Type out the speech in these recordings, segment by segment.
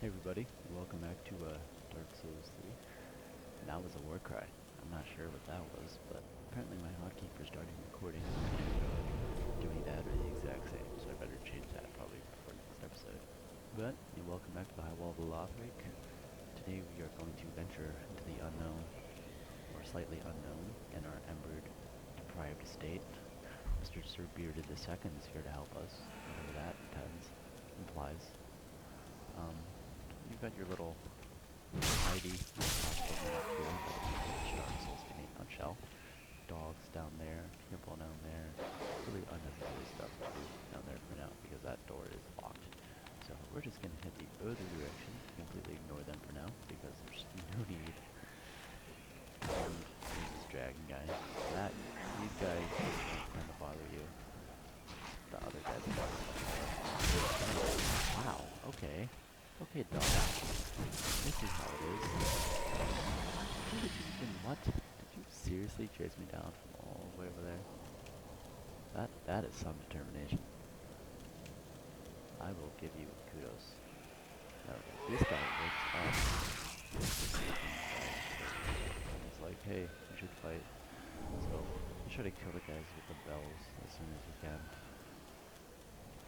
Hey everybody, welcome back to Dark Souls 3. That was a war cry. I'm not sure what that was, but apparently my hotkey for starting recording and doing that are the exact same, so I better change that probably before next episode. But, welcome back to the High Wall of Lothric. Today we are going to venture into the unknown, or slightly unknown, in our embered, deprived state. Mr. Sir Bearded II is here to help us, whatever that implies. You've got your little tidy hospital up here, that's Dark Souls in a nutshell. Dogs down there, people down there, really unnecessary stuff to do down there for now because that door is locked. So we're just gonna head the other direction, completely ignore them for now because there's no need. And there's this dragon guy. These guys don't kind of bother you. The other guys bother you. Wow, okay. Okay, dog. This is how it is. What? Did you seriously chase me down from all the way over there? That is some determination. I will give you kudos. Now, this guy wakes up. And he's like, hey, we should fight. So, we try to kill the guys with the bells as soon as we can.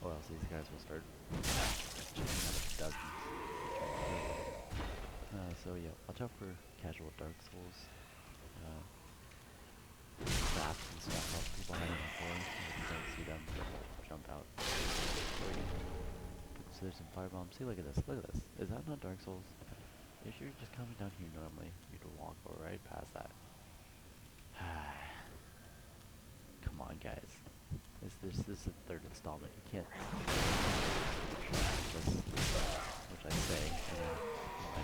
Or else these guys will start chasing out of dozens. So yeah, watch out for casual Dark Souls. Traps and stuff up people hiding in the forest. If you don't see them, jump out. So there's some firebombs. See, look at this. Look at this. Is that not Dark Souls? If you're just coming down here normally, you'd walk right past that. Come on, guys. This is the third installment. You can't this, which I say, and then I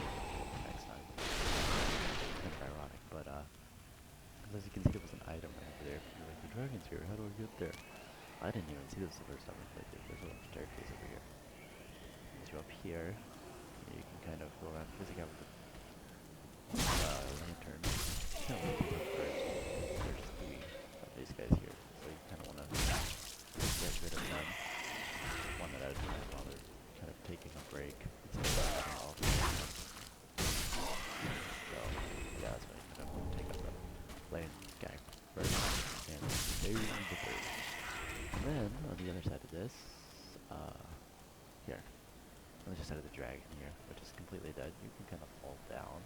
next time. Kind of ironic, but as you can see, there was an item right over there. You're like, the dragon's here. How do I get there? I didn't even see this the first time I played this. There's a little staircase over here. Once you're up here, you can kind of go around. There's a guy with a lantern. Can't wait to go first. There's 3 of these guys here, so you kind of want to get rid of them one at a time while they're kind of taking a break instead of having all the time. So, yeah, that's why you kind of take up the lane guy first and there's the third. And then, on the other side of this, here, on the other side of the dragon here, which is completely dead, you can kind of fall down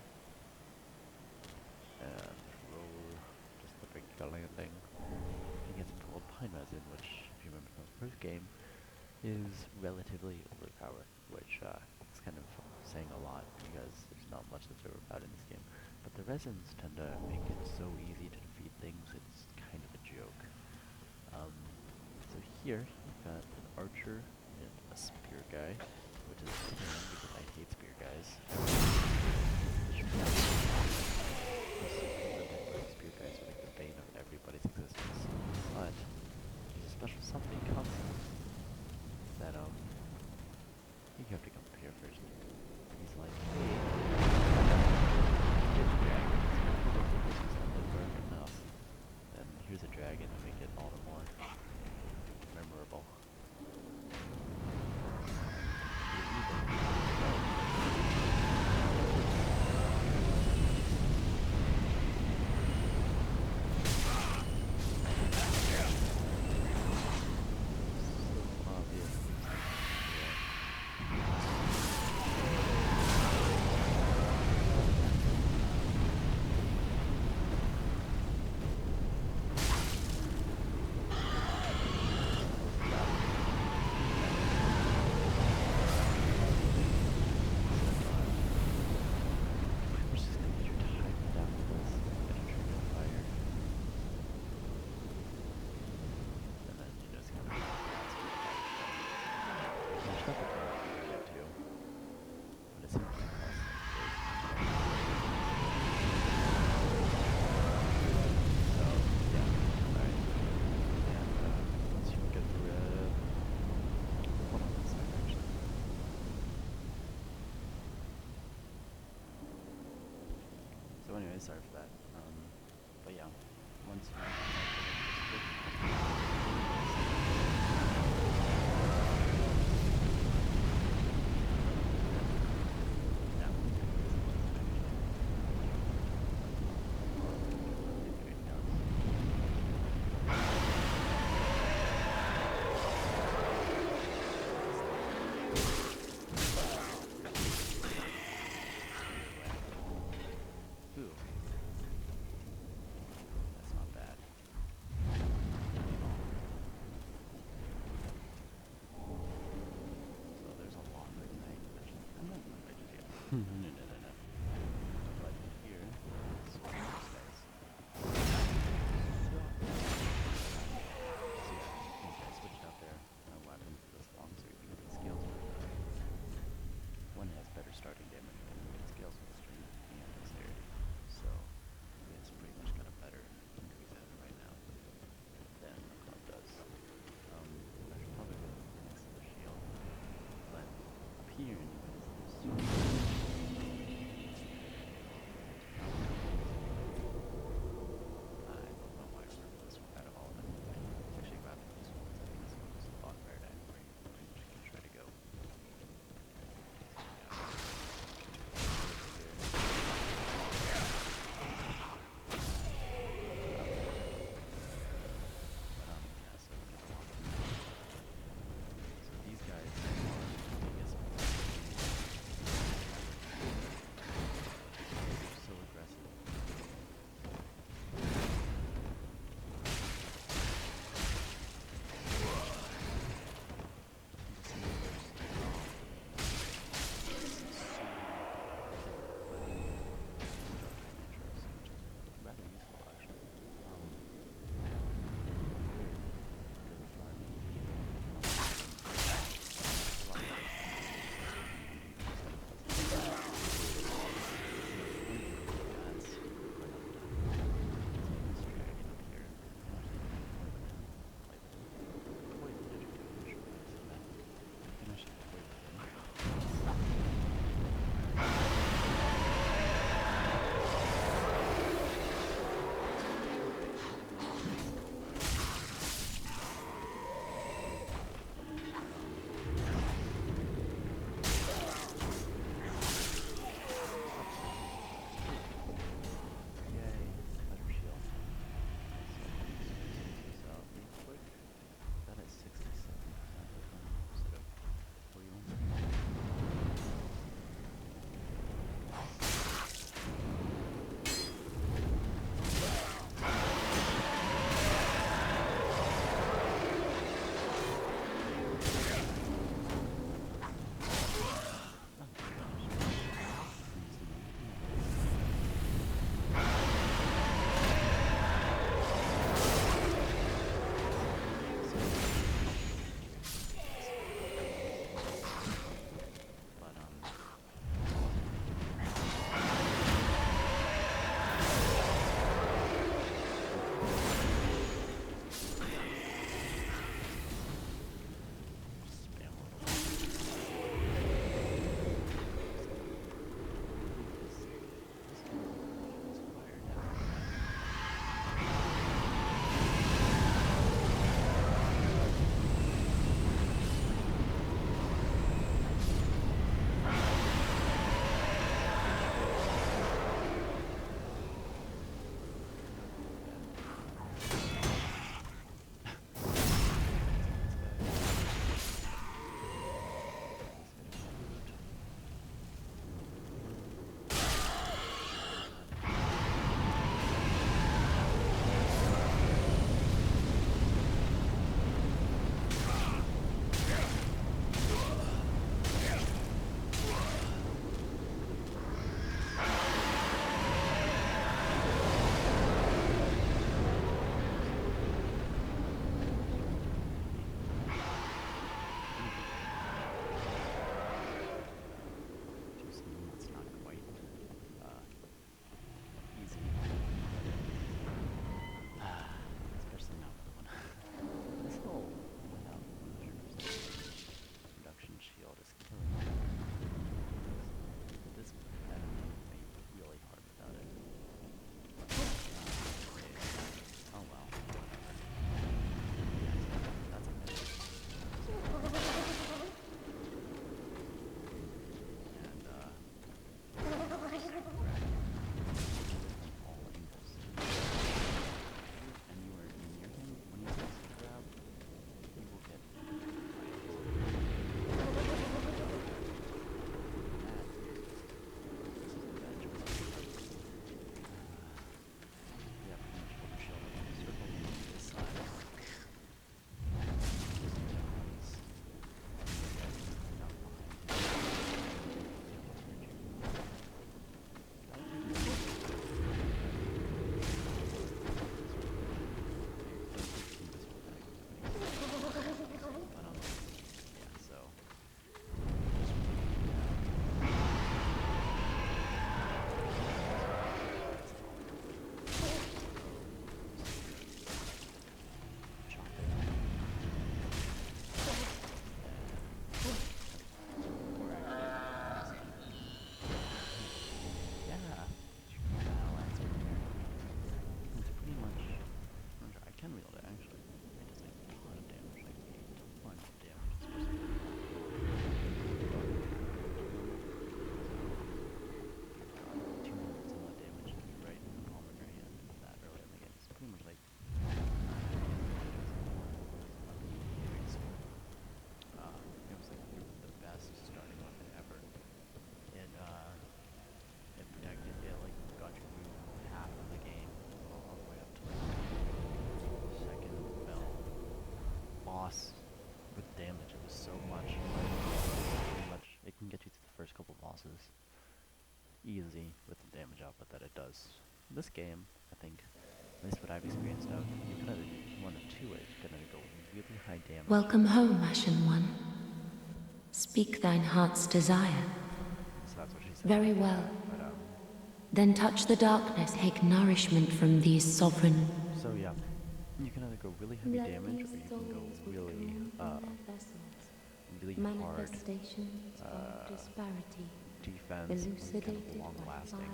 and roll just the regular landing and get some gold pine resin, which, if you remember from the first game, is relatively overpowered, which is kind of saying a lot because there's not much that's overpowered in this game. But the resins tend to make it so easy to defeat things, it's kind of a joke. So here, you've got an archer and a spear guy, which is annoying because I hate spear guys. Spear guys are like the bane of everybody's existence. But there's a special something constant that you have to come up here first. He's like, hey, here's a dragon. This is something burn enough. Then here's a dragon to make it all the more memorable. So anyway, sorry for that. But yeah, once you No, no, no, no, no. But here, let's switch these guys. So, yeah, these guys switched out their weapons to this longsword because it scales with one has better starting damage, but it scales with strength and dexterity. So it's pretty much got a better increase as of right now than the club does. I should probably put it next to the shield. But up here, anyways, there's two I don't know why I remember this one out of all of them. I actually grabbed this one because I think this one is the log paradigm where you pretty much can try to go. So yeah, yeah, so these guys are, I guess, easy with the damage output that it does. This game, I think, at least what I've experienced of, you can either one of two ways. You can either go really high damage. Welcome home, Ashen One. Speak thine heart's desire. So that's what she said. Very well. But Then touch the darkness, take nourishment from these sovereign. so yeah, you can either go really heavy damage, or you can go really really hard defense and kind of long lasting.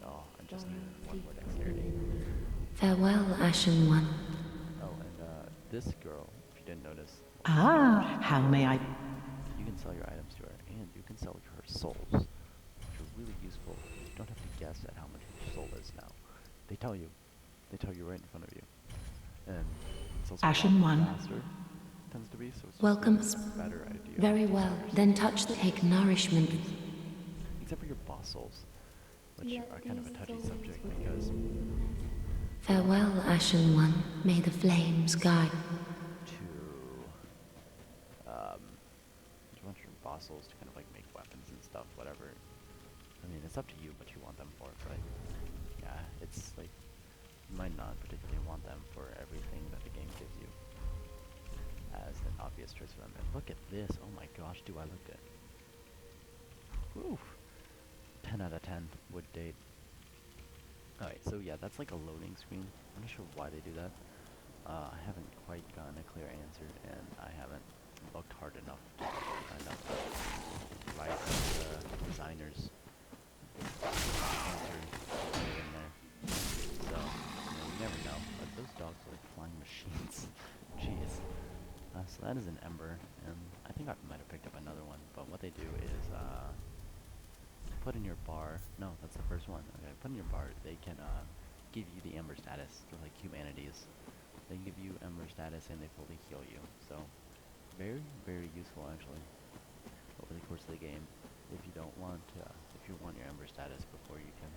Oh, I just need one more dexterity. Farewell, Ashen One. Oh, and this girl, if you didn't notice, Ah, how may I? you can sell your items to her, and you can sell her souls, which are really useful. You don't have to guess at how much your soul is now. They tell you. They tell you right in front of you. And it's also Ashen One. faster, tends to be, so it's Welcome. just a better idea. Very well. Then touch the take nourishment. Except for your boss souls, which are kind of a touchy subject because Farewell, Ashen One. May the flames guide. you want your boss souls to kind of like make weapons and stuff, whatever. I mean, it's up to you what you want them for, but yeah, it's like, you might not particularly want them for everything that the game gives you as an obvious choice for them. And look at this, oh my gosh, do I look good. Woo! 10 out of 10 would date. Alright, so yeah, that's like a loading screen. I'm not sure why they do that. I haven't quite gotten a clear answer, and I haven't looked hard enough to find out the right designers answer in there. So, you never know. But those dogs are like flying machines. Jeez. So that is an Ember, and I think I might have picked up another one, but what they do is, put in your bar, no, that's the first one, okay, put in your bar, they can, give you the Ember status, they're like humanities. They give you Ember status and they fully heal you, so, very, very useful actually, over the course of the game, if you don't want, if you want your Ember status before you can,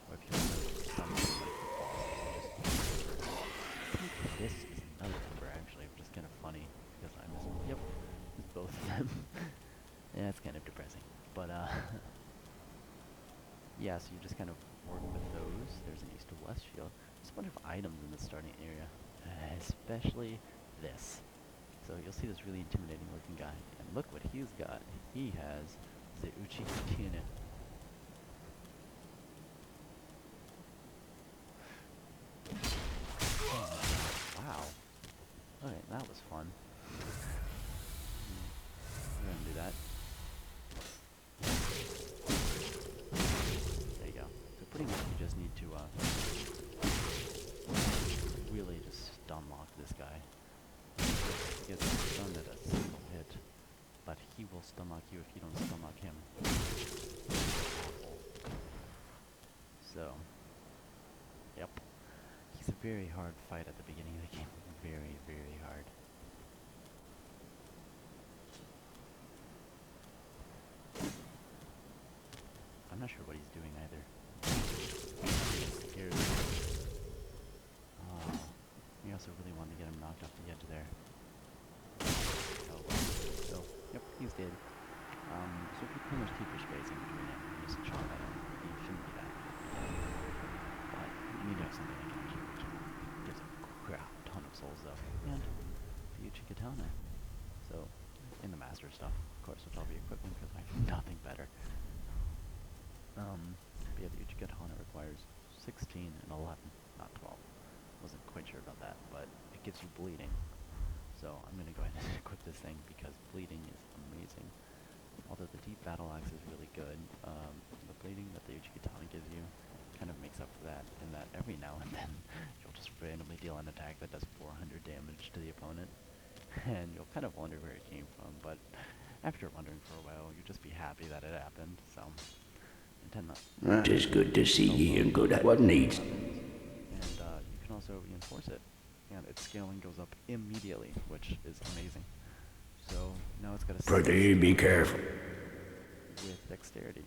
or if you want to summon like the bosses, this is another Ember actually, which is kind of funny, because I'm missing, yep, it's both of them. Yeah, it's kind of depressing, but, yeah, so you just kind of work with those. There's an east to west shield. There's a bunch of items in the starting area, especially this. So you'll see this really intimidating looking guy. And look what he's got. He has the Uchiha. Wow. Alright, that was fun. We're gonna do that. Pretty much you just need to really just stun lock this guy. He gets stunned at a single hit, but he will stun lock you if you don't stun lock him. So, yep. He's a very hard fight at the beginning of the game. Very, very hard. I'm not sure what he's doing either. Scares me. Oh, we also really want to get him knocked off the edge there. Oh, so, yep, he's dead. So if you pretty much keep your spacing between him and just chomp at him, he shouldn't be that. But you need to have something against you, which gives a crap ton of souls though. And the Uchiha Katana. So, in the master stuff, of course, which I'll be equipping because I have nothing better. But yeah, the Uchiha Katana requires 16 and 11, not 12. Wasn't quite sure about that, but it gives you bleeding. So I'm going to go ahead and equip this thing because bleeding is amazing. Although the deep battle axe is really good, the bleeding that the Uchiha Katana gives you kind of makes up for that, in that every now and then you'll just randomly deal an attack that does 400 damage to the opponent, and you'll kind of wonder where it came from, but after wondering for a while, you'll just be happy that it happened, so... Tis good to see ye and good at what needs. And you can also reinforce it, and its scaling goes up immediately, which is amazing. So now it's got a Prithee, be careful. with dexterity,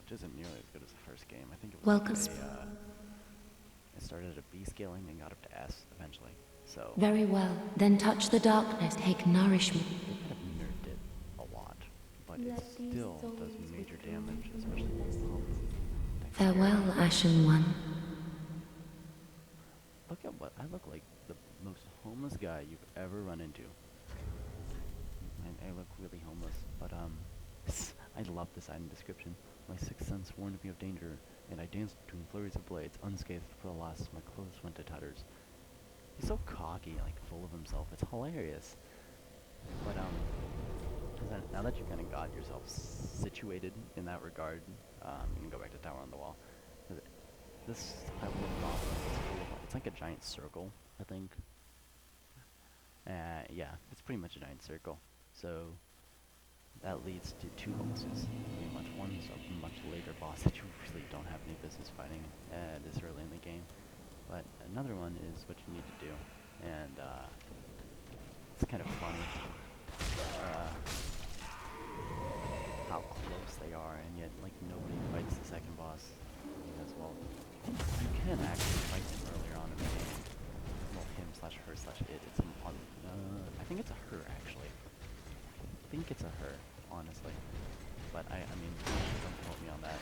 which isn't nearly as good as the first game. I think it was Welcome. it started at a B scaling and got up to S eventually. So Very well. Then touch the darkness, take nourishment. they kind of nerfed it a lot, but it still does major damage, especially with pump. Farewell, Ashen One. Look at what I look like. The most homeless guy you've ever run into. I look really homeless, but I love this item description. My sixth sense warned me of danger, and I danced between flurries of blades, unscathed for the last. My clothes went to tatters. He's so cocky, like full of himself. It's hilarious. But now that you kind of got yourself situated in that regard, you can go back to Tower on the Wall. This type of novel is cool. It's like a giant circle, I think. Yeah, it's pretty much a giant circle. So that leads to two bosses. Pretty much one's a much later boss that you really don't have any business fighting this early in the game. But another one is what you need to do, and it's kind of funny how close they are, and yet like nobody fights the second boss as well. You can actually fight him earlier on in the game. Well, him slash her slash it. It's an I think it's a her actually. I think it's a her, honestly. But I mean, don't quote me on that.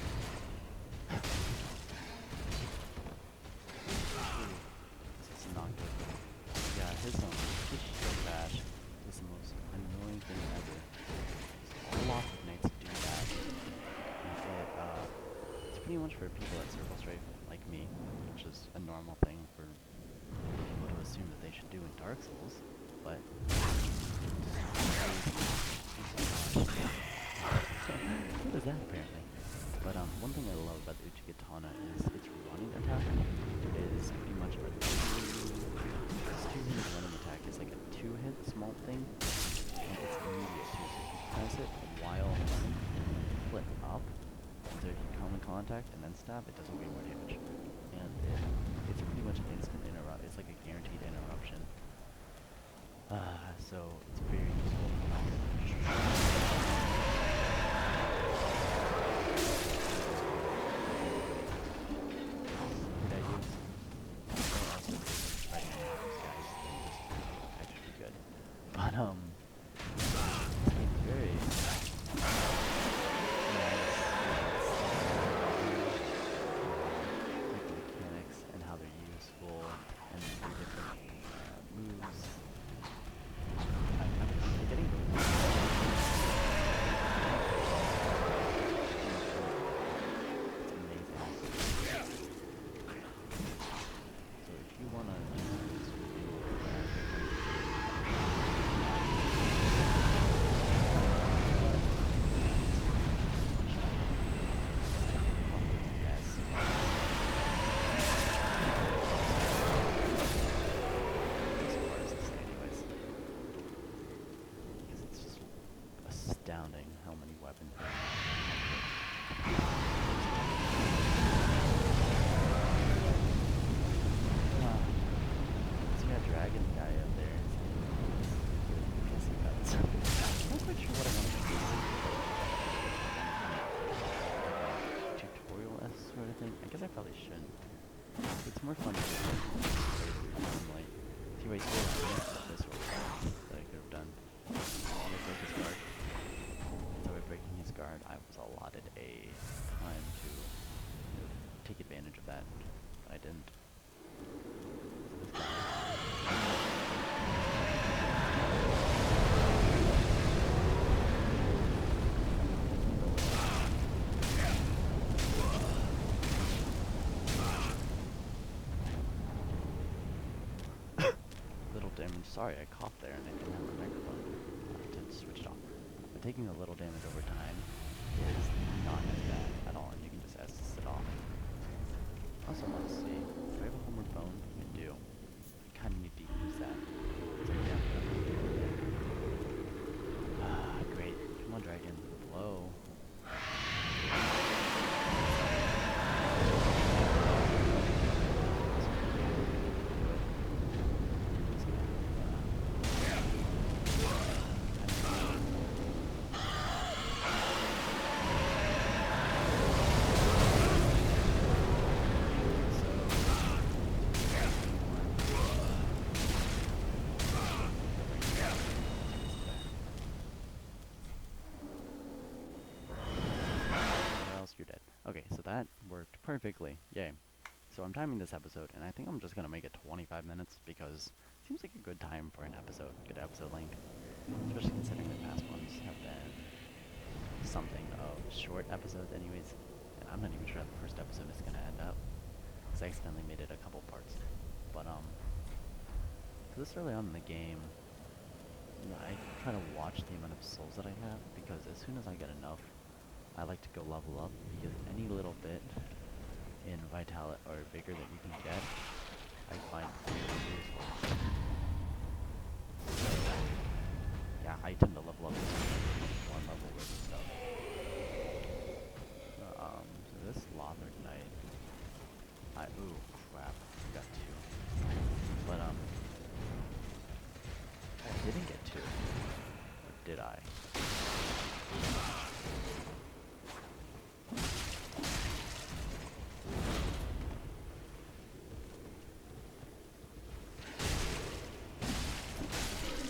This is not good. Yeah, his shield bash is the most annoying thing ever. A lot of knights do that. And it's pretty much for people that circle strafe like me, which is a normal thing for people to assume that they should do in Dark Souls, but what is that apparently? But one thing I love about the Uchigatana is its running attack is pretty much a two-hit running attack. It's like a two-hit small thing, and it's immediate too. So if you press it while running, flip up, so if you come in contact and then stab, it does way more damage. And it's pretty much an instant interrupt. It's like a guaranteed interruption. So it's very useful. But it's very nice mechanics and how they're useful and the different moves. I'm getting it's amazing. So if you wanna do this review astounding how many weapons there are. So you got dragon guy up there. I'm not quite sure what I want to do. Tutorial-esque sort of thing. I guess I probably shouldn't. It's more fun to do normally. See, wait, this one that I could have done. Break his guard. So by breaking his guard, I was allotted a time to take advantage of that, but I didn't. So little damage. Sorry, I coughed there and I didn't have a microphone to switch it off. But taking a little damage over time is not as bad at all, and you can just assist it off. Also, let's see. Do I have a homeward bone? I do. I kind of need to use that. So yeah. Great. Come on, dragon. Blow. You're dead. Okay, so that worked perfectly. Yay. So I'm timing this episode, and I think I'm just gonna make it 25 minutes because it seems like a good time for an episode, good episode length, especially considering the past ones have been something of short episodes anyways, and I'm not even sure how the first episode is gonna end up, because I accidentally made it a couple parts. But, so this early on in the game, I try to watch the amount of souls that I have, because as soon as I get enough, I like to go level up, because any little bit in vitality or vigor that you can get, I find really useful. So, yeah, I tend to level up one level worth of stuff. So this Lothar Knight, ooh, crap, I got two. But, I didn't get two. Or did I?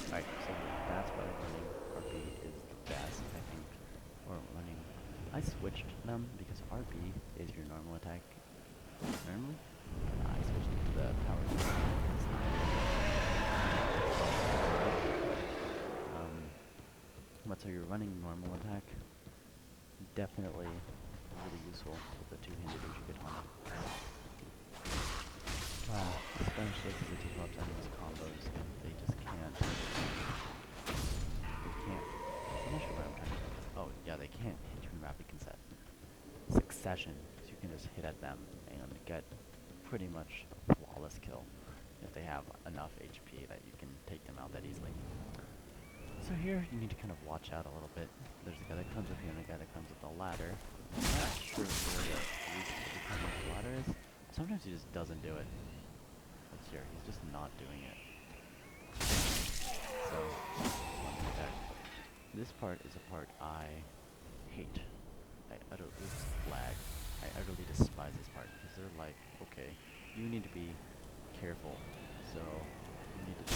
Alright, so that's why running RB is the best, I think. Or running... I switched them because RB is your normal attack. Normally? I switched it to the power attack. But so you're running normal attack. Definitely really useful with the two-handed intricate hunter. Especially because it disrupts enemies' combos and they just can't. They can't. I'm not sure what I'm trying to say. Oh, yeah, they can't hit you in rapid succession. So you can just hit at them and get pretty much a flawless kill if they have enough HP that you can take them out that easily. So here, you need to kind of watch out a little bit. There's a guy that comes up here and a guy that comes with the ladder. I'm not sure where the reach to become with the ladder is. Sometimes he just doesn't do it. That's here, he's just not doing it. So, this part is a part I hate. I utterly despise this part because they're like, okay, you need to be careful. So, you need to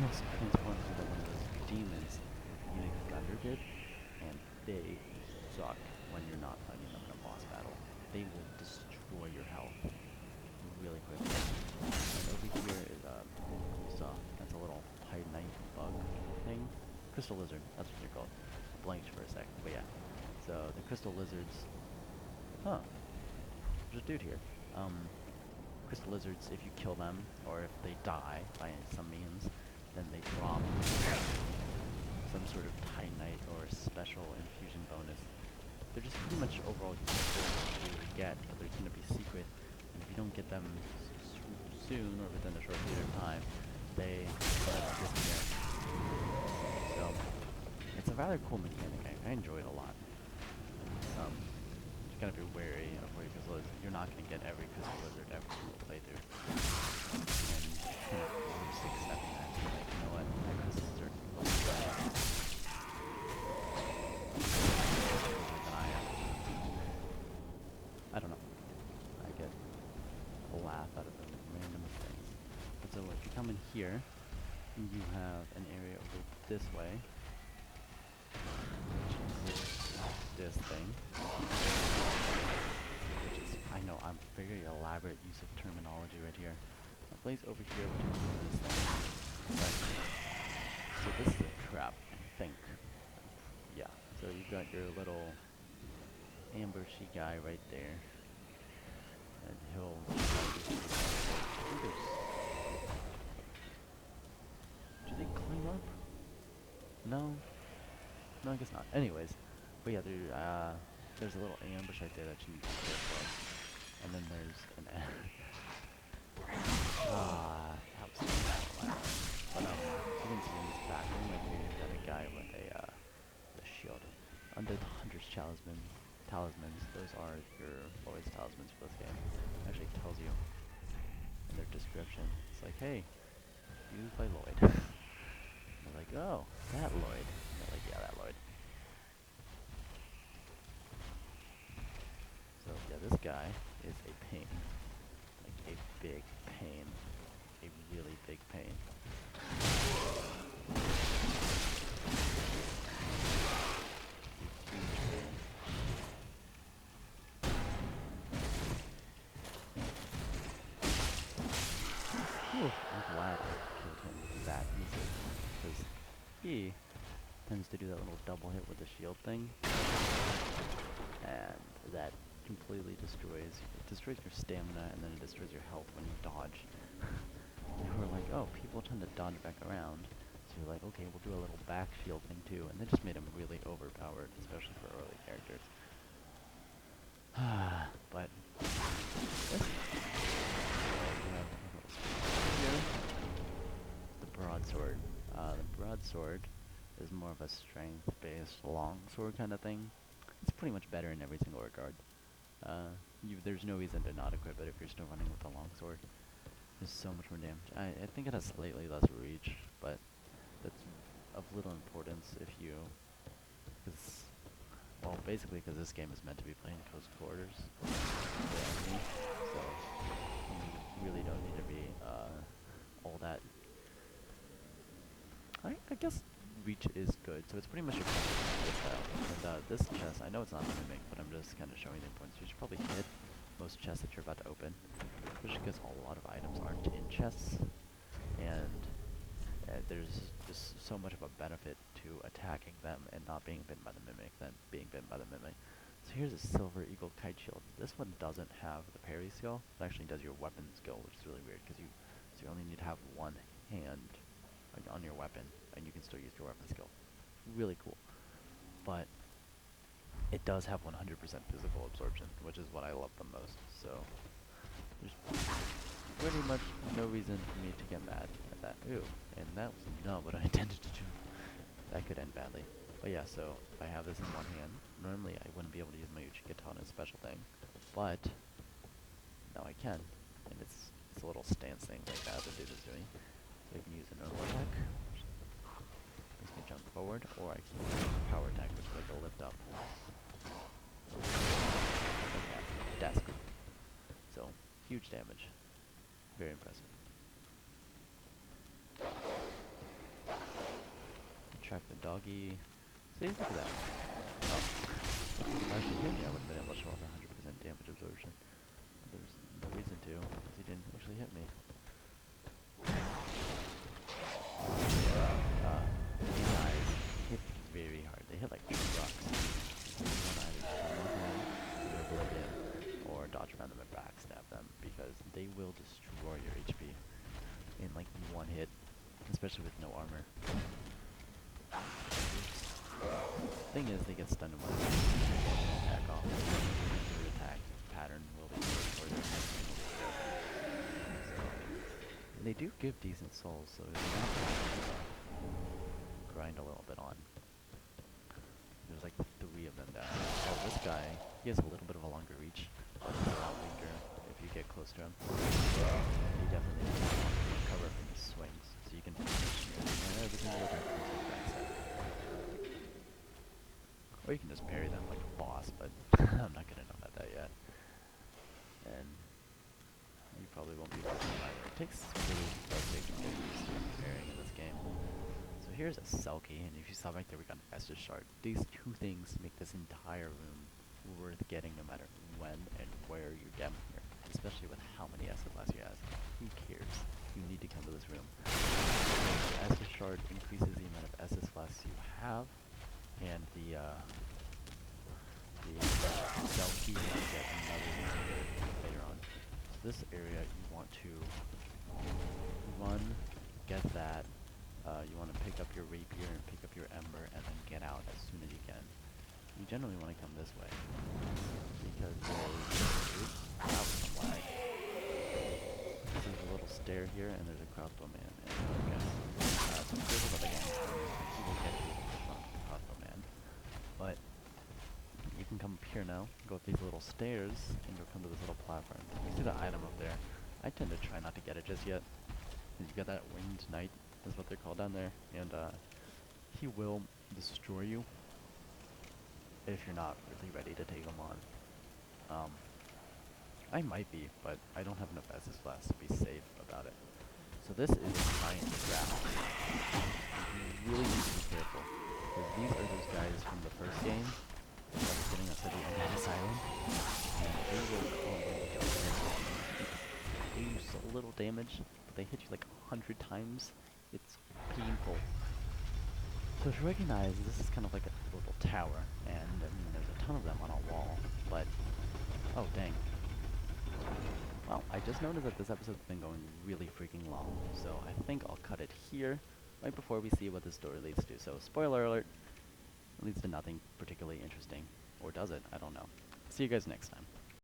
also transforms into one of those demons Eunuch Gunter did, and they suck when you're not fighting them in a boss battle. They will destroy your health really quickly. And over here is that's a little Titanite bug thing. Crystal lizard, that's what they're called. Blanked for a sec, but yeah. So the crystal lizards, there's a dude here. Crystal lizards, if you kill them, or if they die by some means, then they drop some sort of Titanite or special infusion bonus. They're just pretty much overall useful to get, but they're going to be secret, and if you don't get them soon or within a short period of time, they disappear. So, it's a rather cool mechanic. I enjoy it a lot. You gotta be wary of where your crystal is. You're not gonna get every crystal lizard every single playthrough. And kind of just accepting that. Like, you know what? That crystal lizard looks better than I am. I don't know. I get a laugh out of the random things. But so if you come in here, you have an area over this way. This thing, which is, I know, I'm very elaborate use of terminology right here. A place over here, which is this thing. Right. So this is a trap, I think. Yeah. So you've got your little ambushy guy right there, and he'll. Do they climb up? No. No, I guess not. Anyways. But yeah, there's a little ambush right there that you need to be careful of. And then there's an that was so bad. But you can see in this back room right here, you've got a guy with a shield. Under the Hunter's talismans, those are your Lloyd's talismans for this game. Actually, it tells you in their description. It's like, hey, you play Lloyd. And they're like, oh, that Lloyd. And they're like, yeah, that Lloyd. So yeah, this guy is a pain. Like a big pain. A really big pain. to do that little double hit with the shield thing, and that completely destroys your stamina, and then it destroys your health when you dodge. You were like, oh, people tend to dodge back around, so you're like, okay, we'll do a little back shield thing too, and they just made him really overpowered, especially for early characters. But this, here, the broadsword. The broadsword is more of a strength-based longsword kind of thing. It's pretty much better in every single regard. There's no reason to not equip it if you're still running with the longsword. There's so much more damage. I think it has slightly less reach, but that's of little importance if you... Well, basically because this game is meant to be played in close quarters with the enemy, so you really don't need to be all that... I guess reach is good, so it's pretty much your style. And this chest, I know it's not a mimic, but I'm just kind of showing the importance. You should probably hit most chests that you're about to open, especially because a lot of items aren't in chests, and there's just so much of a benefit to attacking them and not being bitten by the mimic than being bitten by the mimic. So here's a silver eagle kite shield. This one doesn't have the parry skill. It actually does your weapon skill, which is really weird because you only need to have one hand on your weapon, and you can still use your weapon skill. Really cool. But it does have 100% physical absorption, which is what I love the most. So there's pretty much no reason for me to get mad at that. Ooh, and that was not what I intended to do. That could end badly. But yeah, so if I have this in one hand, normally I wouldn't be able to use my Uchikatana special thing, but now I can, and it's a little stance thing like that the dude is doing. So I can use a normal attack, which makes me jump forward, or I can use a power attack, which is like a lift up. Like that. Desk. So, huge damage. Very impressive. Track the doggy. See, look at that. Oh. If he actually hit me, I would have been able to show off 100% damage absorption. But there's no reason to, because he didn't actually hit me. These eyes hit very hard. They hit like trucks. One eye is Oblivion, or dodge around them and backstab them, because they will destroy your HP in like one hit, especially with no armor. Thing is, they get stunned when they attack off. Their attack pattern will be or their attack will be so, they do give decent souls, so it's not bad to grind a little bit on. There's like 3 of them down. Oh, this guy, he has a little bit of a longer reach, but he's a lot weaker if you get close to him. He definitely needs to recover from his swings, so you can finish every single attack with his backside. Or you can just parry them like a boss, but I'm not good enough at that yet. And you probably won't be able to either. It takes really take to get used to parrying in this game. So here's a Selkie, and if you saw right there, we got an Estus Shard. These 2 things make this entire room worth getting no matter when and where you get here. Especially with how many Estus Flasks you have. Who cares? You need to come to this room. The Estus Shard increases the amount of Estus Flasks you have, and the Selkie you want to get another later on. So this area you want to run, get that. You want to pick up your rapier and pick up your ember, and then get out as soon as you can. You generally want to come this way because there's a little stair here, and there's a crossbow man. And so careful about the game. He will get you from the crossbow man. But you can come up here now, go up these little stairs, and you'll come to this little platform. You see the item up there? I tend to try not to get it just yet. You got that winged knight, is what they're called down there, and he will destroy you if you're not really ready to take him on. I might be, but I don't have enough Estus Flasks to be safe about it. So this is a giant trap. You really need to be careful, because these are those guys from the first game that was getting us to the end of this island, and they will come and kill you. They do so little damage, but they hit you like 100 times. It's painful. So to recognize, this is kind of like a little tower, and I mean, there's a ton of them on a wall, but, oh dang. Well, I just noticed that this episode's been going really freaking long, so I think I'll cut it here, right before we see what the story leads to. So, spoiler alert, it leads to nothing particularly interesting. Or does it? I don't know. See you guys next time.